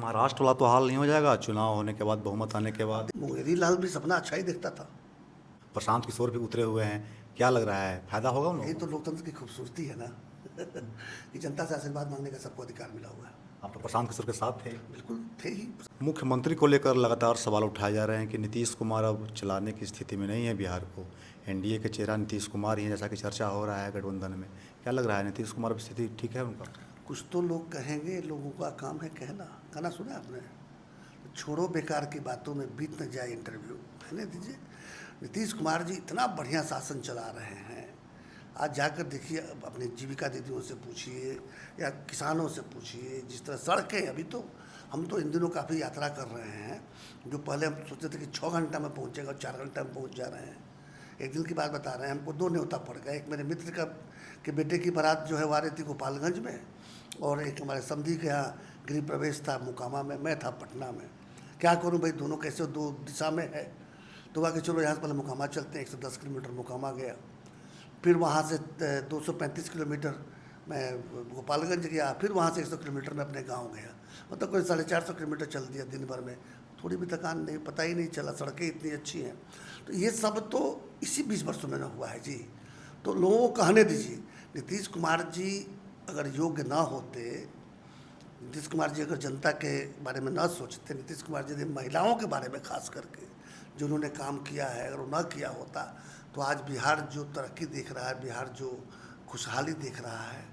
महाराष्ट्र वाला तो हाल नहीं हो जाएगा चुनाव होने के बाद, बहुमत आने के बाद? मुंगेरी लाल भी सपना अच्छा ही देखता था। प्रशांत किशोर भी उतरे हुए हैं, क्या लग रहा है फायदा होगा उन यही लोगों तो को? लोकतंत्र की खूबसूरती है ना कि जनता से आशीर्वाद मांगने का सबको अधिकार मिला हुआ है। आप तो प्रशांत किशोर के साथ थे। बिल्कुल थे ही। मुख्यमंत्री को लेकर लगातार सवाल उठाए जा रहे हैं कि नीतीश कुमार अब चलाने की स्थिति में नहीं है बिहार को। एनडीए के चेहरा नीतीश कुमार ही है, जैसा कि चर्चा हो रहा है गठबंधन में। क्या लग रहा है, नीतीश कुमार की स्थिति ठीक है उनका? कुछ तो लोग कहेंगे, लोगों का काम है कहना। गाना सुना है आपने? छोड़ो बेकार की बातों में बीत न जाए इंटरव्यू, कहने दीजिए। नीतीश कुमार जी इतना बढ़िया शासन चला रहे हैं। आज जाकर देखिए, अपनी जीविका दीदियों से पूछिए या किसानों से पूछिए। जिस तरह सड़कें, अभी तो हम तो इन दिनों काफ़ी यात्रा कर रहे हैं, जो पहले हम सोचते थे कि 6 घंटा में पहुँचेगा, 4 घंटा में पहुँच जा रहे हैं। एक दिन की बात बता रहे हैं, हमको 2 न्योता पड़ गए। एक मेरे मित्र का के बेटे की बारात जो है वो आ रही थी गोपालगंज में, और एक हमारे समधी के यहाँ गृह प्रवेश था मोकामा में, मैं था पटना में। क्या करूं भाई, दोनों कैसे 2 दिशा में है। तो आके चलो यहाँ से पहले मोकामा चलते हैं। 110 किलोमीटर मोकामा गया, फिर वहाँ से 235 किलोमीटर मैं गोपालगंज गया, फिर वहाँ से 100 किलोमीटर मैं अपने गांव गया। मतलब कोई 450 किलोमीटर चल दिया दिन भर में। थोड़ी भी थकान नहीं, पता ही नहीं चला, सड़कें इतनी अच्छी हैं। तो ये सब तो इसी 20 वर्षों में ना हुआ है जी। तो लोगों को कहने दीजिए। नीतीश कुमार जी अगर योग्य ना होते, नीतीश कुमार जी अगर जनता के बारे में ना सोचते, नीतीश कुमार जी ने महिलाओं के बारे में खास करके जो उन्होंने काम किया है, अगर वो ना किया होता तो आज बिहार जो तरक्की देख रहा है, बिहार जो खुशहाली देख रहा है,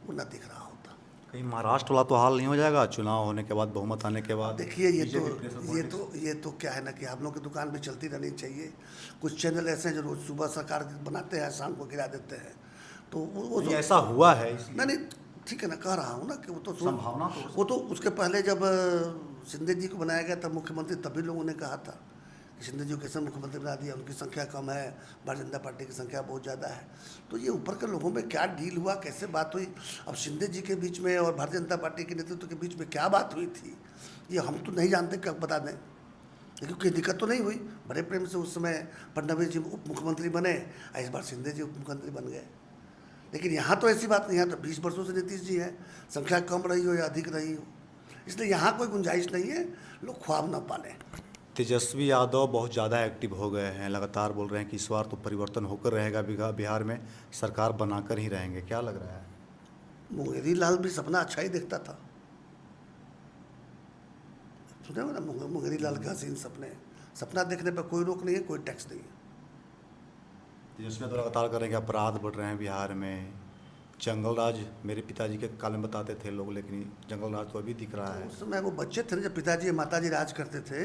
वो ना दिख रहा होता। कहीं महाराष्ट्र वाला तो हाल नहीं हो जाएगा चुनाव होने के बाद, बहुमत आने के बाद? देखिए, बीजेपी ये तो क्या है ना कि आप लोग की दुकान भी चलती रहनी चाहिए। कुछ चैनल ऐसे हैं जो रोज सुबह सरकार बनाते हैं, शाम को गिरा देते हैं। तो वो नहीं, ऐसा हुआ है नहीं नहीं, ठीक है ना, कह रहा हूँ ना कि संभावना तो वो तो उसके पहले जब शिंदे जी को बनाया गया तब मुख्यमंत्री, तभी लोगों ने कहा था कि शिंदे जी को कैसे मुख्यमंत्री बना दिया, उनकी संख्या कम है, भारतीय जनता पार्टी की संख्या बहुत ज़्यादा है। तो ये ऊपर के लोगों में क्या डील हुआ, कैसे बात हुई, अब शिंदे जी के बीच में और भारतीय जनता पार्टी के नेतृत्व के बीच में क्या बात हुई थी, ये हम तो नहीं जानते, क्या बता दें। लेकिन कोई दिक्कत तो नहीं हुई, बड़े प्रेम से उस समय फडणवीस जी उप मुख्यमंत्री बने, इस बार शिंदे जी उप मुख्यमंत्री बन गए। लेकिन यहाँ तो ऐसी बात नहीं है। तो 20 वर्षों से नीतीश जी हैं, संख्या कम रही हो या अधिक रही हो, इसलिए यहाँ कोई गुंजाइश नहीं है, लोग ख्वाब ना पालें। तेजस्वी यादव बहुत ज़्यादा एक्टिव हो गए हैं, लगातार बोल रहे हैं कि इस बार तो परिवर्तन होकर रहेगा, बिहार में सरकार बनाकर ही रहेंगे। क्या लग रहा है? मुंगेरी लाल भी सपना अच्छा ही देखता था। सुने हो ना, मुंगेरी लाल के हसीन सपने। सपना देखने पर कोई रोक नहीं है, कोई टैक्स नहीं है। तेजस्वी तो लगातार कर रहे हैं कि अपराध बढ़ रहे हैं बिहार में। जंगल राज मेरे पिताजी के काल में बताते थे लोग, लेकिन जंगल राज तो अभी दिख रहा है। उस समय वो बच्चे थे ना, जब पिताजी माताजी राज करते थे,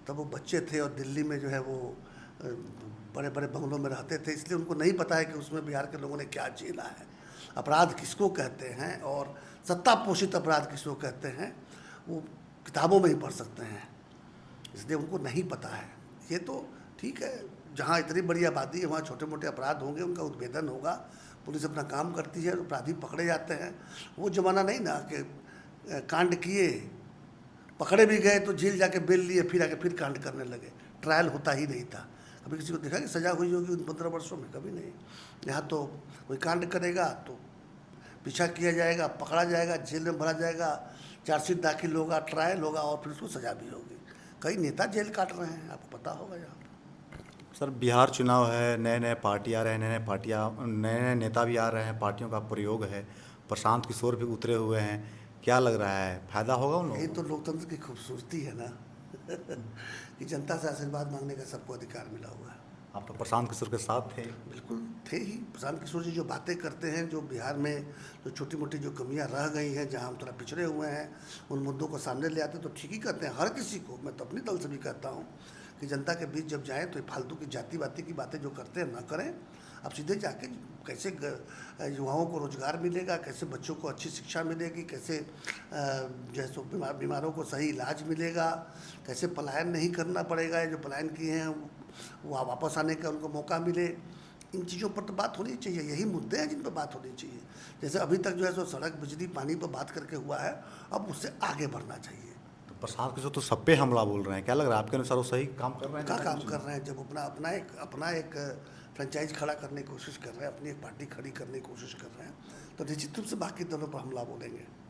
तब वो बच्चे थे और दिल्ली में जो है वो बड़े बड़े बंगलों में रहते थे, इसलिए उनको नहीं पता है कि उसमें बिहार के लोगों ने क्या झेला है, अपराध किसको कहते हैं और सत्ता पोषित अपराध किसको कहते हैं, वो किताबों में ही पढ़ सकते हैं, इसलिए उनको नहीं पता है। ये तो ठीक है, जहाँ इतनी बड़ी आबादी है वहाँ छोटे मोटे अपराध होंगे, उनका उद्भेदन होगा, पुलिस अपना काम करती है, अपराधी पकड़े जाते हैं। वो ज़माना नहीं ना कि कांड किए, पकड़े भी गए तो जेल जाके बेल लिए, फिर आके फिर कांड करने लगे। ट्रायल होता ही नहीं था। कभी किसी को देखा कि सज़ा हुई होगी उन 15 वर्षों में? कभी नहीं। यहाँ तो कोई कांड करेगा तो पीछा किया जाएगा, पकड़ा जाएगा, जेल में भरा जाएगा, चार्जशीट दाखिल होगा, ट्रायल होगा और फिर उसको सज़ा भी होगी। कई नेता जेल काट रहे हैं, आपको पता होगा। यहाँ सर, बिहार चुनाव है, नए नए पार्टी आ रहे हैं, नए नए नेता भी आ रहे हैं, पार्टियों का प्रयोग है, प्रशांत किशोर भी उतरे हुए हैं। क्या लग रहा है, फायदा होगा उन लोगों यही को? तो लोकतंत्र की खूबसूरती है ना कि जनता से आशीर्वाद मांगने का सबको अधिकार मिला हुआ है। आप तो प्रशांत किशोर के साथ थे। बिल्कुल थे ही। प्रशांत किशोर जी जो बातें करते हैं, जो बिहार में जो छोटी मोटी जो कमियां रह गई हैं, जहां हम थोड़ा पिछड़े हुए हैं, उन मुद्दों को सामने ले आते तो ठीक ही करते हैं। हर किसी को, मैं तो अपनी दल से भी कहता हूं कि जनता के बीच जब जाएँ तो फालतू की जाति वाती की बातें जो करते हैं ना करें। अब सीधे जाके कैसे युवाओं को रोज़गार मिलेगा, कैसे बच्चों को अच्छी शिक्षा मिलेगी, कैसे जैसे बीमारों को सही इलाज मिलेगा, कैसे पलायन नहीं करना पड़ेगा, जो पलायन किए हैं वो वापस आने का उनको मौका मिले। इन चीज़ों पर तो बात होनी चाहिए। यही मुद्दे हैं जिन पर बात होनी चाहिए। जैसे अभी तक जो है सो सड़क, बिजली, पानी पर बात करके हुआ है, अब उससे आगे बढ़ना चाहिए। तो प्रशांत किशोर तो सब पे हमला बोल रहे हैं, क्या लग रहा है आपके अनुसार वो सही काम कर रहे हैं? क्या काम कर रहे हैं? जब अपना एक फ्रेंचाइज खड़ा करने की कोशिश कर रहे हैं, अपनी एक पार्टी खड़ी करने की कोशिश कर रहे हैं, तो निश्चित रूप से बाकी दलों पर हमला बोलेंगे।